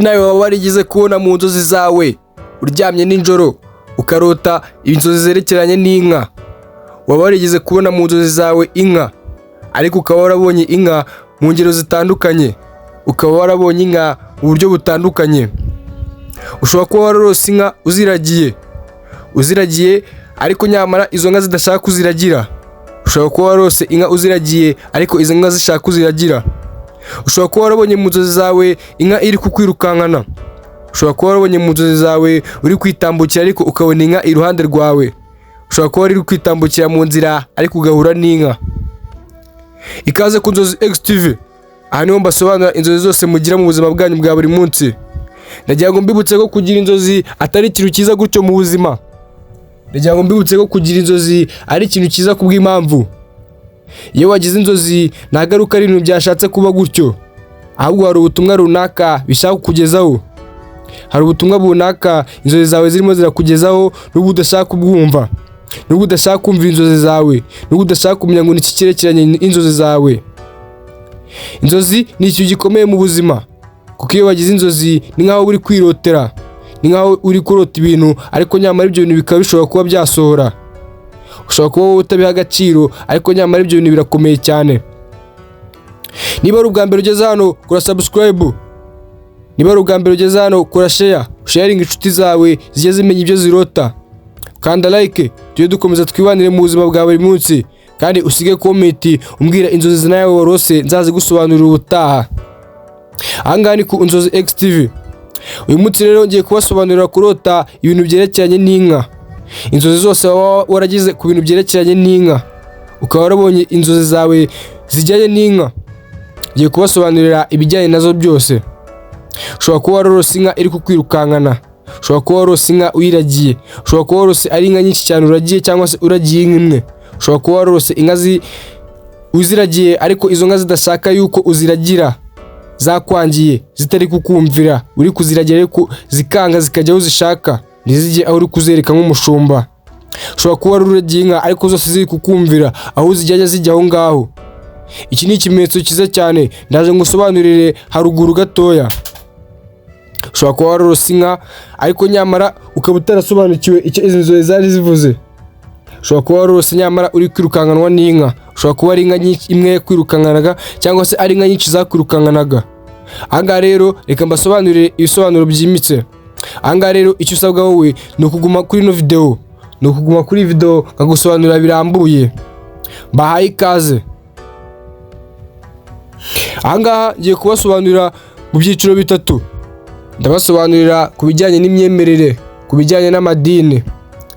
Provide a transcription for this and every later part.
nawe waba warigeze kubona mu nzozi zawe uryamye nijoro ukarota inzozi zerekeranye n'inka? Waba warigeze kubona mu nzozi zawe inka, ariko ukaba warabonye inka mu ngero zitandukanye, ukaba warabonye inka mu buryo butandukanye? Ushobora kuba wararose inka uziragiye ariko nyamara izo nka zidashaka kuziragira. Ushobora kuba wararose inka uziragiye ariko izo nka zishaka kuziragira. Ushobora kuba warabonye mu nzozi zawe inka iri kukwirukankana. Ushobora kuba warabonye mu nzozi zawe uri kwitambukira ariko ukabona inka iruhande rwawe. Ushobora kuba uri kwitambukira mu nzira ariko ugahura n'inka. Ikaze ku Nzozi X TV. Aha niho mbasobanura inzozi zose mugira mu buzima bwanyu bwa buri munsi. Ndagira ngo mbibutse ko kugira inzozi atari ikintu cyiza gutyo mu buzima. Ndagira ngo mbibutse ko kugira inzozi ari ikintu cyiza kubw'impamvu. Iyo wagize inzozi ntagaruka ari ibintu byashatse kuba gutyo, ahubwo hari ubutumwa runaka bishaka kukugezaho. Hari ubutumwa runaka inzozi zawe zirimo zirakugezaho, nubwo udashaka kubwumva, nubwo udashaka kumva inzozi zawe, nubwo udashaka kumenya ngo ni iki cyerekeranye n'inzozi zawe. Inzozi ni ikintu gikomeye mu buzima, kuko iyo wagize inzozi ni nkaho uri kwirotera, ni nkaho uri kurota ibintu ariko nyamara ibyo bintu bikaba bishobora kuba byasohora. Ushobora kuba wowe utabiha agaciro ariko nyamara ibyo bintu birakomeye cyane. Niba ari ubwa mbere ugeze hano, kora subscribe. Niba ari ubwa mbere ugeze hano, kora share, sharing inshuti zawe zijye zimenya ibyo zirota. Kanda like, tujye dukomeza twibanire mu buzima bwa buri munsi, kandi usige comment umbwira inzozi nawe warose nzaze gusobanurira ubutaha. Ahangaha ni ku Nzozi X TV. Uyu munsi rero ngiye kubasobanurira kurota ibintu byerekeranye n'inka. Inzozi zose waragize ku bintu byerekeranye n'inka, ukaba warabonye inzozi zawe zijyanye n'inka, ngiye kubasobanurira ibijyanye nazo byose. Ushobora kuba wararose inka iri kukwirukankana. Ushobora kuba wararose inka uyiragiye. Ushobora kuba wararose ari inka nyinshi cyane uragiye cyangwa se uragiye inka imwe. Ushobora kuba wararose inka uziragiye ariko izo nka zidashaka yuko uziragira, zakwangiye, zitari kukumvira. Uri kuziragira ariko zikanga zikajya aho zishaka, ntizijye aho uri kuzereka nk'umushumba. Ushobora kuba wararagiye inka ariko zose ziri kukumvira, aho zijya zijya aho ngaho. Iki ni ikimenyetso cyiza cyane, ndaje ngusobanurire haruguru gatoya. Ushobora kuba wararose inka ariko nyamara ukaba utarasobanukiwe icyo izi nzozi zari zivuze. Ushobora kuba wararose nyamara uri kwirukankanwa n'inka. Ushobora kuba ari inka imwe kwirukankanaga cyangwa se ari inka nyinshi zakwirukankanaga. Ahangaha rero reka mbasobanurire ibisobanuro byimbitse. Ahangaha rero icyo usabwa wowe ni ukuguma kuri ino video, ni ukuguma kuri video nkagusobanurira birambuye. Bahaye ikaze. Ahangaha ngiye kubasobanurira mu byiciro bitatu. Ndabasobanurira ku bijyanye n'imyemerere, ku bijyanye n'amadini.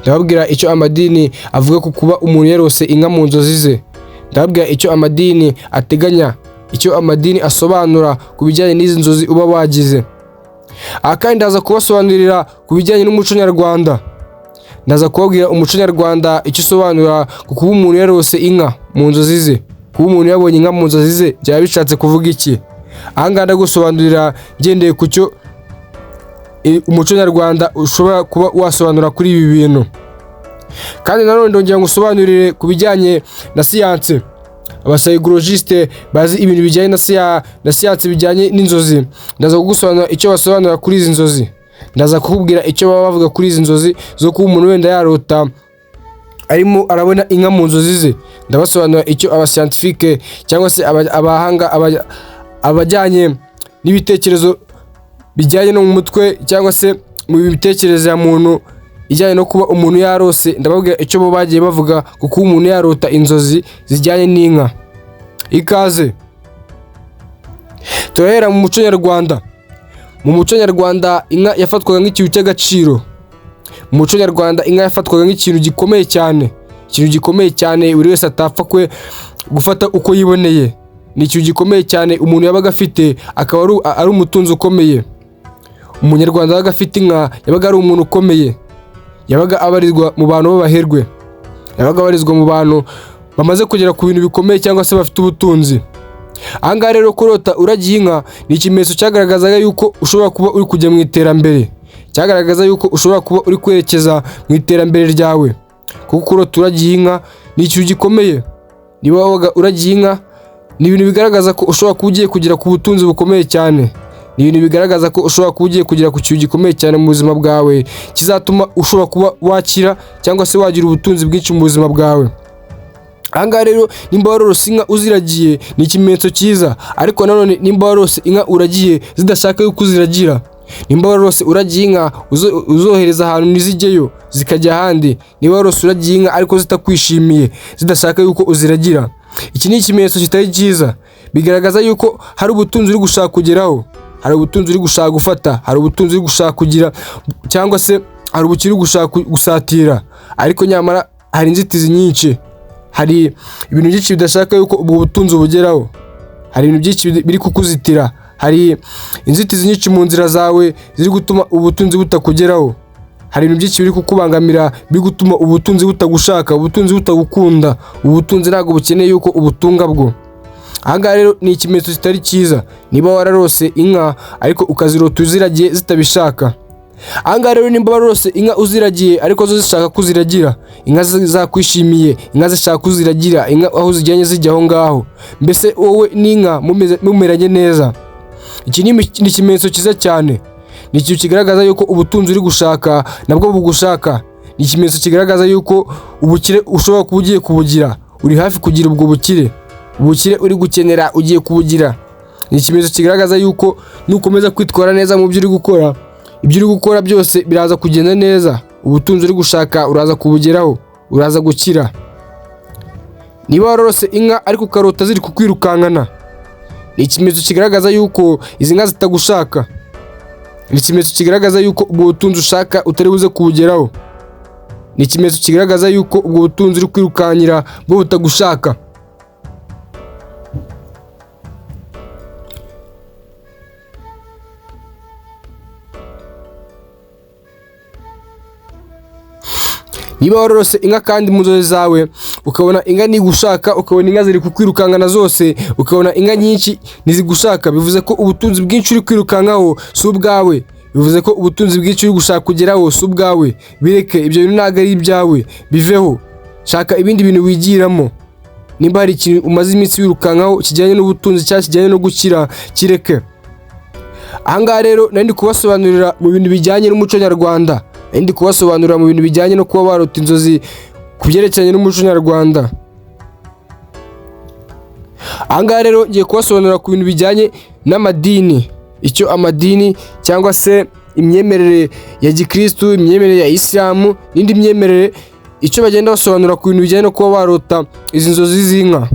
Ndababwira icyo amadini avuga ku kuba umuntu yarose inka mu nzozi ze. Ndababwira icyo amadini ateganya, icyo amadini asobanura ku bijyanye n'izi nzozi uba wagize. Aha kandi ndaza kubasobanurira ku bijyanye n'umuco nyarwanda. Ndaza kubabwira umuco nyarwanda icyo usobanura ku kuba umuntu yarose inka mu nzozi ze. Kuba umuntu yabonye inka mu nzozi ze byaba bishatse kuvuga iki? Ahangaha ndagusobanurira ngendeye ku cyo umuco nyarwanda ushobora kuba wasobanura kuri ibi bintu. Kandi nanone ndongera ngusobanurire ku bijyanye na siyanse. Abapsychologiste bazi ibintu bijyanye na siyanse bijyanye n'inzozi. Ndaza kugusobanurira icyo basobanura kuri izi nzozi. Ndaza kukubwira icyo baba bavuga kuri izi nzozi zo kuba umuntu wenda yarota arimo arabona inka mu nzozi ze. Ndabasobanurira icyo abascientifique cyangwa se abahanga abajyanye n'ibitekerezo bijyanye no mu mutwe cyangwa se mu bitekerezo ya muntu ijyanye no kuba umuntu yarose. Ndababwira icyo bo bagiye bavuga ku kuba umuntu yarota inzozi zijyanye n'inka. Ikaze. Turahera mu muco nyarwanda. Mu muco nyarwanda inka yafatwaga nk'ikintu cy'agaciro. Mu muco nyarwanda inka yafatwaga nk'ikintu gikomeye cyane, ikintu gikomeye cyane buri wese atapfa gufata uko yiboneye. Ni ikintu gikomeye cyane umuntu yabaga afite, akaba ari umutunzi ukomeye. Umunyarwanda yabaga afite inka yabaga ari umuntu ukomeye, yabaga abarizwa mu bantu b'abaherwe, yabaga abarizwa mu bantu bamaze kugera ku bintu bikomeye cyangwa se bafite ubutunzi. Ahangaha rero kurota uragiye inka ni ikimenyetso cyagaragazaga yuko ushobora kuba uri kujya mu iterambere, cyagaragaza yuko ushobora kuba uri kwerekeza mu iterambere ryawe, kuko kurota uragiye inka ni ikintu gikomeye. Niba wabaga uragiye inka ni ibintu bigaragaza ko ushobora kuba ugiye kugera ku butunzi bukomeye cyane, ni ni ibintu bigaragaza ko ushobora kuba ugiye kugera ku kintu gikomeye cyane mu buzima bwawe, kizatuma ushobora kuba wakira cyangwa se wagira ubutunzi bwinshi mu buzima bwawe. Ahangaha rero nimba warorose inka uziragiye ni ikimenyetso cyiza, ariko nanone nimba warorose inka uragiye zidashaka yuko uziragira, nimba warorose uragiye inka uzohereza ahantu ntizijyeyo zikajya ahandi, niba warorose uragiye inka ariko zitakwishimiye zidashaka yuko uziragira, iki ni ikimenyetso kitari cyiza, bigaragaza yuko hari ubutunzi uri gushaka kugeraho, hari ubutunzi uri gushaka gufata, hari ubutunzi uri gushaka kugira, cyangwa se hari ubukire uri gushaka gusatira, ariko nyamara hari inzitizi nyinshi, hari ibintu byinshi bidashaka yuko ubwo butunzi bugeraho, hari ibintu byinshi biri kukuzitira, hari inzitizi nyinshi mu nzira zawe ziri gutuma ubutunzi butakugeraho, hari ibintu byinshi biri kukubangamira biri gutuma ubutunzi butagushaka, ubutunzi butagukunda, ubutunzi ntabwo bukeneye yuko ubutunga bwo. Ahangaha rero ni ikimenyetso kitari cyiza, niba wararose inka ariko ukazirota uziragiye zitabishaka. Ahangaha rero nimba wararose inka uziragiye ariko zo zishaka kuziragira, inka zakwishimiye, inka zishaka kuziragira, inka aho zijyanye zijya aho ngaho, mbese wowe n'inka mumeranye neza, iki ni ikimenyetso cyiza cyane, ni ikintu kigaragaza yuko ubutunzi uri gushaka nabwo bugushaka, ni ikimenyetso kigaragaza yuko ubukire ushobora kuba ugiye kubugira, uri hafi kugira ubwo bukire, ubukire uri gukenera ugiye kubugira, ni ikimenyetso kigaragaza yuko nukomeza kwitwara neza mu byo uri gukora, ibyo uri gukora byose biraza kugenda neza, ubutunzi uri gushaka uraza kubugeraho, uraza gukira. Niba warorose inka ariko ukarota ziri kukwirukankana, ni ikimenyetso kigaragaza yuko izi nka zitagushaka, ni ikimenyetso kigaragaza yuko ubwo butunzi ushaka utari buze kubugeraho, ni ikimenyetso kigaragaza yuko ubwo butunzi uri kwirukankira bwo butagushaka. Niba warorose inka kandi mu nzozi zawe ukabona inka ntigushaka, ukabona inka ziri kukwirukankana zose, ukabona inka nyinshi ntizigushaka, bivuze ko ubutunzi bwinshi uri kwirukankaho si ubwawe, bivuze ko ubutunzi bwinshi uri gushaka kugeraho si ubwawe. Bireke, ibyo bintu ntabwo ari ibyawe, biveho, shaka ibindi bintu wigiramo. Nimba hari ikintu umaze iminsi wirukankaho kijyanye n'ubutunzi cyangwa kijyanye no gukira, kireke. Ahangaha rero nari kubasobanurira mu bintu bijyanye n'umuco nyarwanda, ndi kubasobanurira mu bintu bijyanye no kuba barota inzozi ku byerekeranye n'umuco nyarwanda. Ahangaha rero ngiye kubasobanurira ku bintu bijyanye n'amadini, icyo amadini cyangwa se imyemerere ya gikristu, imyemerere ya isilamu n'indi myemerere, icyo bagenda basobanura ku bintu bijyanye no kuba barota izi nzozi z'inka.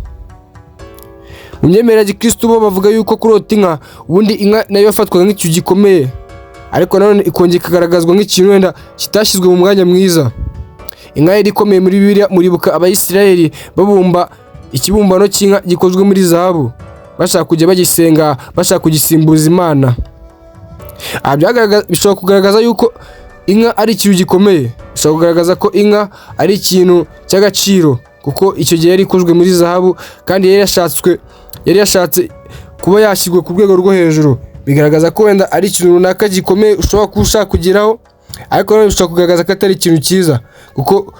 Mu myemerere ya gikristu bo bavuga yuko kurota inka, ubundi inka nayo yafatwaga nk'ikintu gikomeye, ariko nanone ikongera ikagaragazwa nk'ikintu wenda kitashyizwe mu mwanya mwiza. Inka yari ikomeye muri Bibiliya, muribuka Abayisiraheli babumba ikibumbano cy'inka gikozwe muri zahabu, bashaka kujya bagisenga, bashaka kugisimbuza Imana. Bishobora kugaragaza yuko inka ari ikintu gikomeye, bishobora kugaragaza ko inka ari ikintu cy'agaciro, kuko icyo gihe yari ikozwe muri zahabu kandi yari yashatse kuba yashyirwa ku rwego rwo hejuru, bigaragaza ko wenda ari ikintu runaka gikomeye ushobora kuba ushaka kugeraho, ariko nanone bishobora kugaragaza ko atari ikintu cyiza, kuko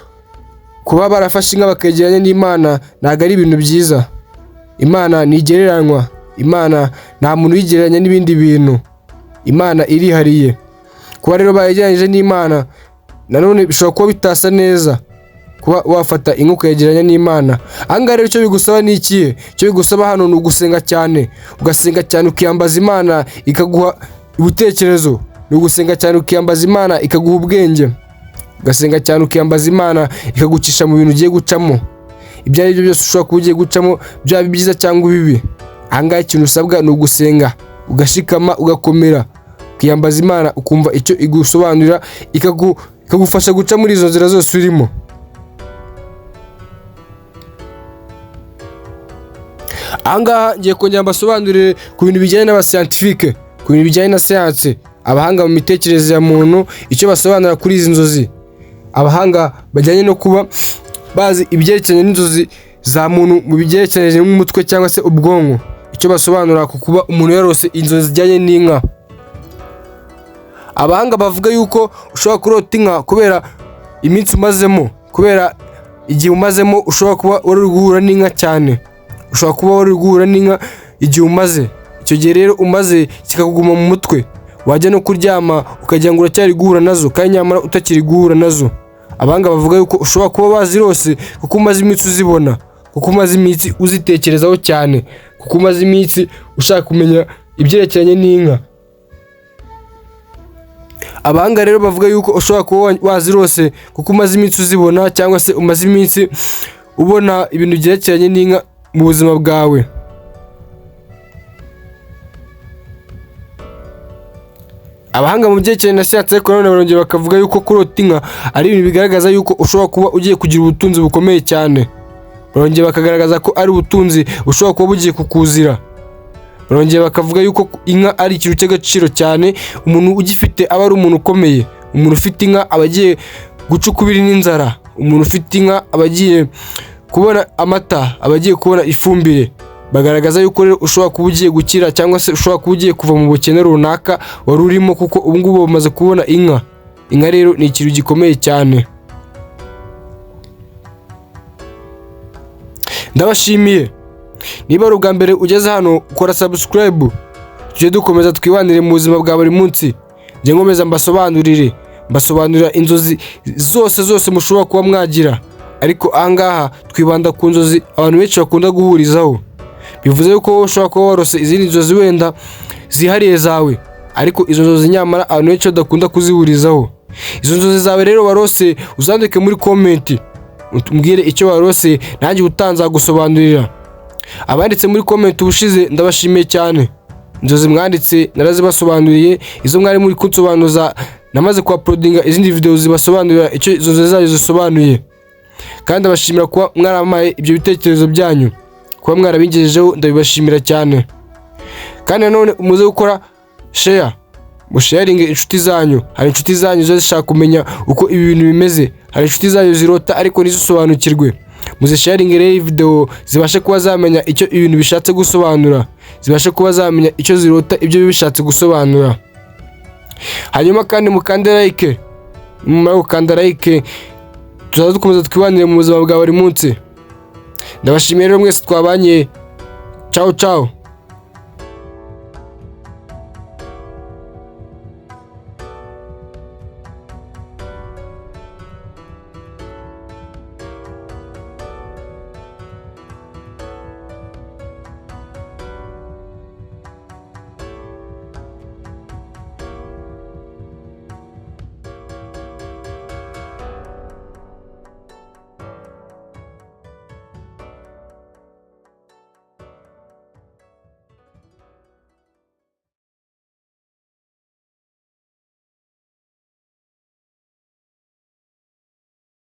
kuba barafashe inka bakegeranya n'Imana ntabwo ari ibintu byiza. Imana ntigereranywa, Imana nta muntu uyigereranya n'ibindi bintu, Imana irihariye. Kuba rero bayegeranyije n'Imana nanone bishobora kuba bitasa neza, kuba wafata inka ukayegeranya n'Imana. Ahangaha rero icyo bigusaba ni ikihe? Icyo bigusaba hano ni ugusenga cyane, ugasenga cyane ukiyambaza Imana ikaguha ibitekerezo, ni ugusenga cyane ukiyambaza Imana ikaguha ubwenge, ugasenga cyane ukiyambaza Imana ikagucisha mu bintu ugiye gucamo, ibyo ari byo byose ushobora kuba ugiye gucamo, byaba byiza cyangwa bibi. Ahangaha ikintu usabwa ni ugusenga, ugashikama, ugakomera, ukiyambaza Imana, ukumva icyo igusobanurira, ikagufasha guca muri izo nzira zose urimo. Ahangaha ngiye kongera mbasobanurire ku bintu bijyanye n'abascientifique, ku bintu bijyanye na siyanse, abahanga mu mitekerereze ya muntu, icyo basobanura kuri izi nzozi. Abahanga bajyanye no kuba bazi ibyerekeranye n'inzozi za muntu mu byerekeranye n'umutwe cyangwa se ubwonko, icyo basobanura ku kuba umuntu yarose inzozi zijyanye n'inka. Abahanga bavuga yuko ushobora kurota inka kubera iminsi umazemo, kubera igihe umazemo, ushobora kuba wari guhura n'inka cyane, ushobora kuba wari guhura n'inka igihe umaze. icyo gihe rero umaze kikakuguma mu mutwe, wajya no kuryama ukagira ngo uracyari guhura nazo kandi nyamara utakiri guhura nazo. Abanga bavuga yuko ushobora kuba wazirose kuko umaze iminsi uzibona, kuko umaze iminsi uzitekerezaho cyane, kuko umaze iminsi ushaka kumenya ibyerekeranye n'inka. Abanga rero bavuga yuko ushobora kuba wazirose kuko umaze iminsi uzibona, cyangwa se umaze iminsi ubona ibintu byerekeranye n'inka mu buzima bwawe. Abahanga mu byerekeranye na siyansi ariko nanone barongera bakavuga yuko kurota inka ari ibintu bigaragaza yuko ushobora kuba ugiye kugira ubutunzi bukomeye cyane. Barongera bakagaragaza ko ari ubutunzi bushobora kuba bugiye kukuzira. Barongera bakavuga yuko inka ari ikintu cy'agaciro cyane, umuntu ugifite aba ari umuntu ukomeye. Umuntu ufite inka aba agiye guca ukubiri n'inzara, umuntu ufite inka aba agiye kubona amata, aba agiye kubona ifumbire. Bagaragaza yuko rero ushobora kuba ugiye gukira, cyangwa se ushobora kuba ugiye kuva mu bukene runaka wari urimo, kuko ubu ngubu bamaze kubona inka. Inka rero ni ikintu gikomeye cyane. Ndabashimiye. Niba ari ubwa mbere ugeze hano, ukora subscribe, tujye dukomeza twibanire mu buzima bwa buri munsi. Njye nkomeza mbasobanurira inzozi zose mushobora kuba mwagira, ariko ahangaha twibanda ku nzozi abantu benshi bakunda guhurizaho. Bivuze yuko ushobora kuba warose izindi nzozi wenda zihariye zawe, ariko izo nzozi nyamara abantu benshi badakunda kuzihurizaho. Izo nzozi zawe rero warose uzandike muri comment, umbwire icyo warose, nanjye utanza gusobanurira. Abanditse muri comment ubushize ndabashimiye cyane. Inzozi mwanditse narazibasobanuriye, izo mwari muri kunsobanuza namaze ku uploadinga izindi video zibasobanurira icyo izo nzozi zayo zisobanuye. Kandi abashimira kuba mwaramaye ibyo bitekerezo byanyu, kuba mwarabingejejeho ndabibashimira cyane. Kandi nanone umuze gukora share, musharinge inshuti zanyu. Hari inshuti zanyu zishaka kumenya uko ibi bintu bimeze, hari inshuti zanyu zirota ariko ntizisobanukirwe. Muzisharinge rero video zibashe kuba zamenya icyo ibintu bishatse gusobanura, zibashe kuba zamenya icyo zirota ibyo bishatse gusobanura. Hanyuma kandi mukande like, mumara gukanda like tuzaza dukomeza twibanire mu buzima bwa buri munsi. Ndabashimiye rero mwese twabanye. Ciao ciao.